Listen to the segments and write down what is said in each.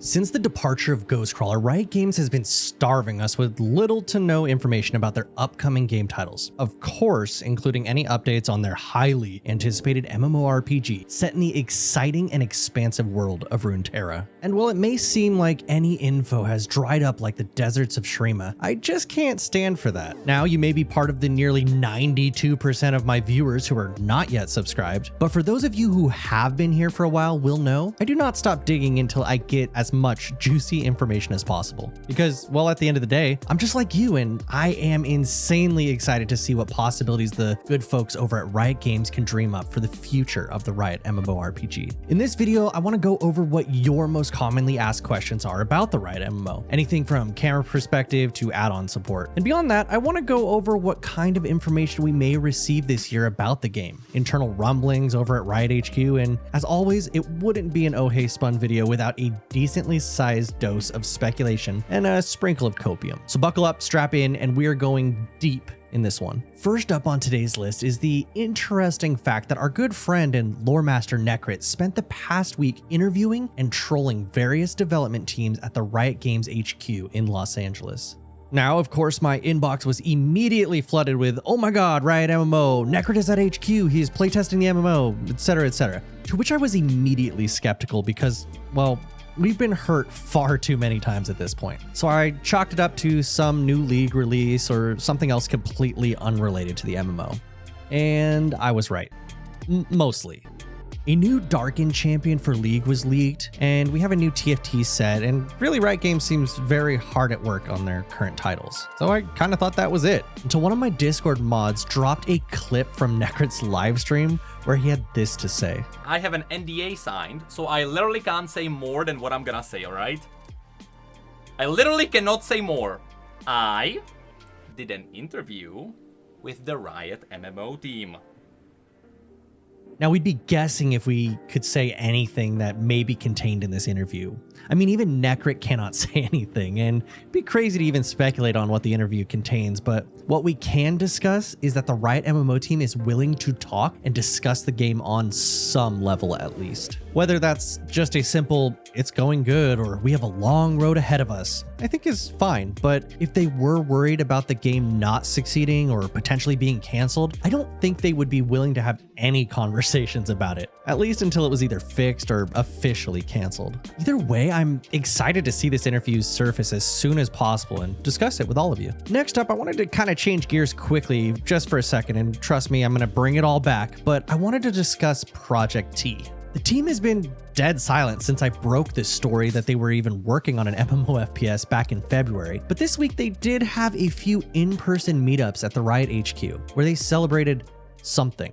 Since the departure of Ghostcrawler, Riot Games has been starving us with little to no information about their upcoming game titles. Of course, including any updates on their highly anticipated MMORPG set in the exciting and expansive world of Runeterra. And while it may seem like any info has dried up like the deserts of Shrema, I just can't stand for that. Now, you may be part of the nearly 92% of my viewers who are not yet subscribed, but for those of you who have been here for a while will know, I do not stop digging until I get as much juicy information as possible. Because, well, at the end of the day, I'm just like you, and I am insanely excited to see what possibilities the good folks over at Riot Games can dream up for the future of the Riot MMORPG. In this video, I want to go over what your most commonly asked questions are about the Riot MMO. Anything from camera perspective to add-on support. And beyond that, I want to go over what kind of information we may receive this year about the game, internal rumblings over at Riot HQ, and as always, it wouldn't be an oheyspun video without a decently sized dose of speculation and a sprinkle of copium. So buckle up, strap in, and we are going deep in this one. First up on today's list is the interesting fact that our good friend and lore master Necrit spent the past week interviewing and trolling various development teams at the Riot Games HQ in Los Angeles. Now, of course, my inbox was immediately flooded with, "Oh my god, Riot MMO, Necrit is at HQ, he's playtesting the MMO, etc, etc." To which I was immediately skeptical because, well, we've been hurt far too many times at this point. So I chalked it up to some new league release or something else completely unrelated to the MMO. And I was right. Mostly. A new Darkin champion for League was leaked, and we have a new TFT set, and really Riot Games seems very hard at work on their current titles. So I kind of thought that was it, until one of my Discord mods dropped a clip from Necrit's livestream where he had this to say. I have an NDA signed, so I literally can't say more than what I'm gonna say, alright? I literally cannot say more. I did an interview with the Riot MMO team. Now, we'd be guessing if we could say anything that may be contained in this interview. I mean, even Necrit cannot say anything, and it'd be crazy to even speculate on what the interview contains, but what we can discuss is that the Riot MMO team is willing to talk and discuss the game on some level at least. Whether that's just a simple, "it's going good," or "we have a long road ahead of us," I think is fine, but if they were worried about the game not succeeding or potentially being canceled, I don't think they would be willing to have any conversations about it, at least until it was either fixed or officially canceled. Either way, I'm excited to see this interview surface as soon as possible and discuss it with all of you. Next up, I wanted to kind of change gears quickly just for a second, and trust me, I'm going to bring it all back, but I wanted to discuss Project T. The team has been dead silent since I broke this story that they were even working on an MMO FPS back in February, but this week they did have a few in-person meetups at the Riot HQ where they celebrated something.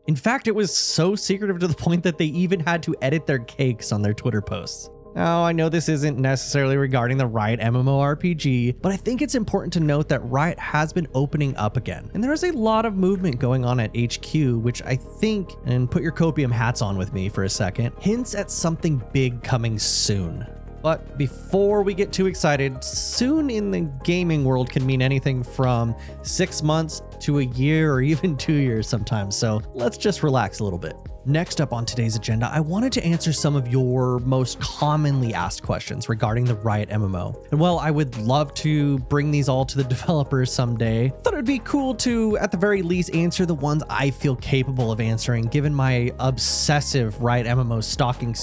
In fact, it was so secretive to the point that they even had to edit their cakes on their Twitter posts. Now, I know this isn't necessarily regarding the Riot MMORPG, but I think it's important to note that Riot has been opening up again. And there is a lot of movement going on at HQ, which I think, and put your copium hats on with me for a second, hints at something big coming soon. But before we get too excited, soon in the gaming world can mean anything from 6 months to a year or even 2 years sometimes, so let's just relax a little bit. Next up on today's agenda, I wanted to answer some of your most commonly asked questions regarding the Riot MMO. And while I would love to bring these all to the developers someday, I thought it would be cool to, at the very least, answer the ones I feel capable of answering, given my obsessive Riot MMO stalking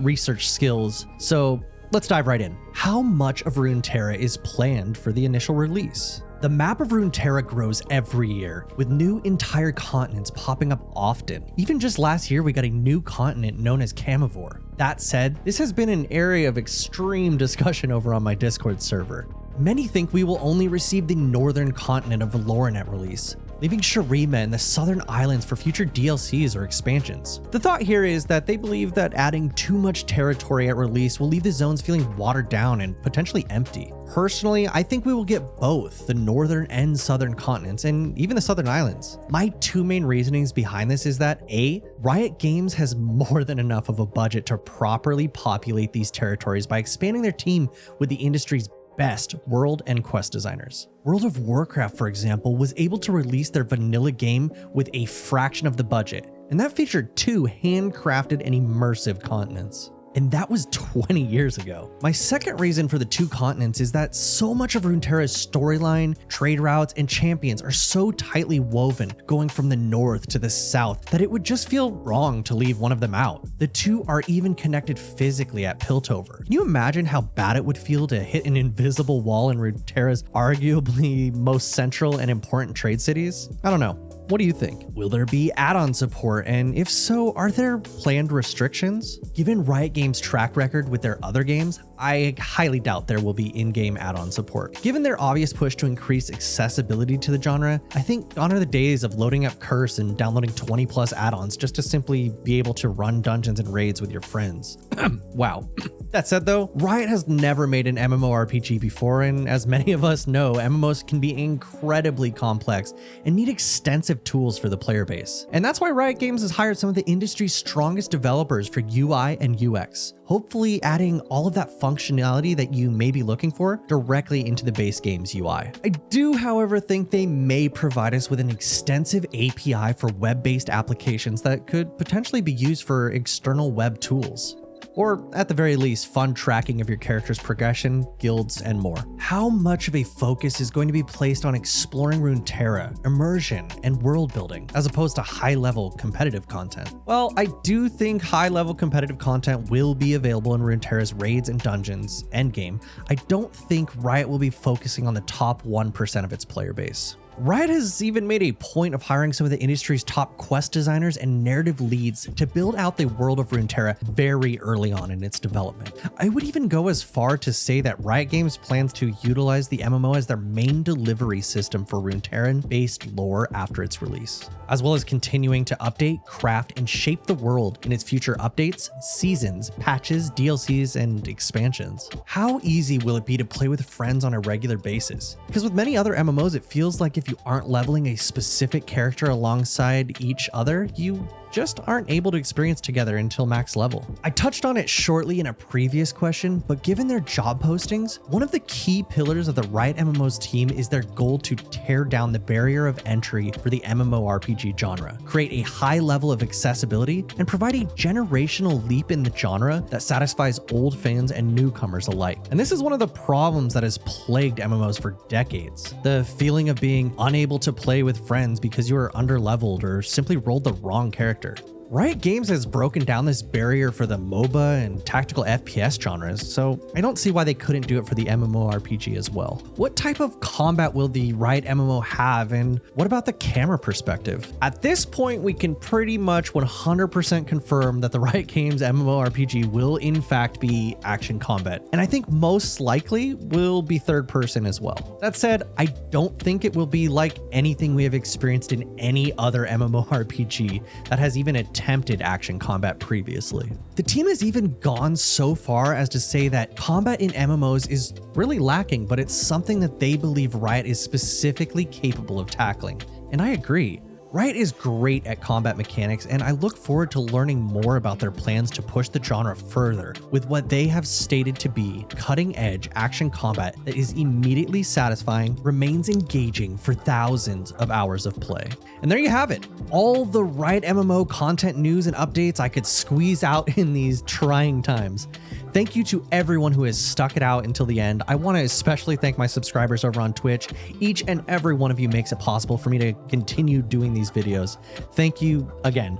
research skills. So let's dive right in. How much of Runeterra is planned for the initial release? The map of Runeterra grows every year, with new entire continents popping up often. Even just last year, we got a new continent known as Camivore. That said, this has been an area of extreme discussion over on my Discord server. Many think we will only receive the northern continent of Valoran at release, leaving Shrema and the southern islands for future DLCs or expansions. The thought here is that they believe that adding too much territory at release will leave the zones feeling watered down and potentially empty. Personally, I think we will get both the northern and southern continents and even the southern islands. My two main reasonings behind this is that A, Riot Games has more than enough of a budget to properly populate these territories by expanding their team with the industry's best world and quest designers. World of Warcraft, for example, was able to release their vanilla game with a fraction of the budget, and that featured 2 handcrafted and immersive continents. And that was 20 years ago. My second reason for the two continents is that so much of Runeterra's storyline, trade routes, and champions are so tightly woven, going from the north to the south, that it would just feel wrong to leave one of them out. The two are even connected physically at Piltover. Can you imagine how bad it would feel to hit an invisible wall in Runeterra's arguably most central and important trade cities? I don't know. What do you think? Will there be add-on support? And if so, are there planned restrictions? Given Riot Games' track record with their other games, I highly doubt there will be in-game add-on support. Given their obvious push to increase accessibility to the genre, I think gone are the days of loading up Curse and downloading 20 plus add-ons just to simply be able to run dungeons and raids with your friends. Wow. That said though, Riot has never made an MMORPG before, and as many of us know, MMOs can be incredibly complex and need extensive tools for the player base. And that's why Riot Games has hired some of the industry's strongest developers for UI and UX, hopefully adding all of that functionality that you may be looking for directly into the base game's UI. I do, however, think they may provide us with an extensive API for web-based applications that could potentially be used for external web tools. Or at the very least, fun tracking of your character's progression, guilds, and more. How much of a focus is going to be placed on exploring Runeterra, immersion, and world building, as opposed to high-level competitive content? Well, I do think high-level competitive content will be available in Runeterra's raids and dungeons endgame. I don't think Riot will be focusing on the top 1% of its player base. Riot has even made a point of hiring some of the industry's top quest designers and narrative leads to build out the world of Runeterra very early on in its development. I would even go as far to say that Riot Games plans to utilize the MMO as their main delivery system for Runeterran-based lore after its release, as well as continuing to update, craft, and shape the world in its future updates, seasons, patches, DLCs, and expansions. How easy will it be to play with friends on a regular basis? Because with many other MMOs, it feels like if you aren't leveling a specific character alongside each other, you just aren't able to experience together until max level. I touched on it shortly in a previous question, but given their job postings, one of the key pillars of the Riot MMOs team is their goal to tear down the barrier of entry for the MMORPG genre, create a high level of accessibility, and provide a generational leap in the genre that satisfies old fans and newcomers alike. And this is one of the problems that has plagued MMOs for decades. The feeling of being unable to play with friends because you are underleveled or simply rolled the wrong character. Riot Games has broken down this barrier for the MOBA and tactical FPS genres, so I don't see why they couldn't do it for the MMORPG as well. What type of combat will the Riot MMO have, and what about the camera perspective? At this point, we can pretty much 100% confirm that the Riot Games MMORPG will in fact be action combat, and I think most likely will be third person as well. That said, I don't think it will be like anything we have experienced in any other MMORPG that has even attempted action combat previously. The team has even gone so far as to say that combat in MMOs is really lacking, but it's something that they believe Riot is specifically capable of tackling. And I agree. Riot is great at combat mechanics, and I look forward to learning more about their plans to push the genre further with what they have stated to be cutting-edge action combat that is immediately satisfying, remains engaging for thousands of hours of play. And there you have it, all the Riot MMO content news and updates I could squeeze out in these trying times. Thank you to everyone who has stuck it out until the end. I want to especially thank my subscribers over on Twitch. Each and every one of you makes it possible for me to continue doing these videos. Thank you again.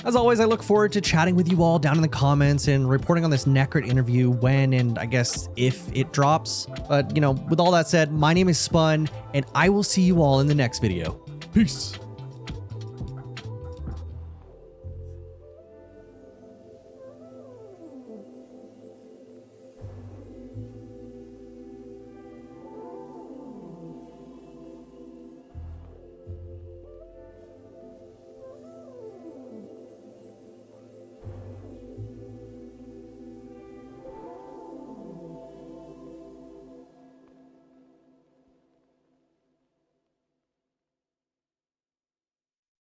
As always, I look forward to chatting with you all down in the comments and reporting on this Necrit interview when and I guess if it drops. But, with all that said, my name is Spun, and I will see you all in the next video. Peace.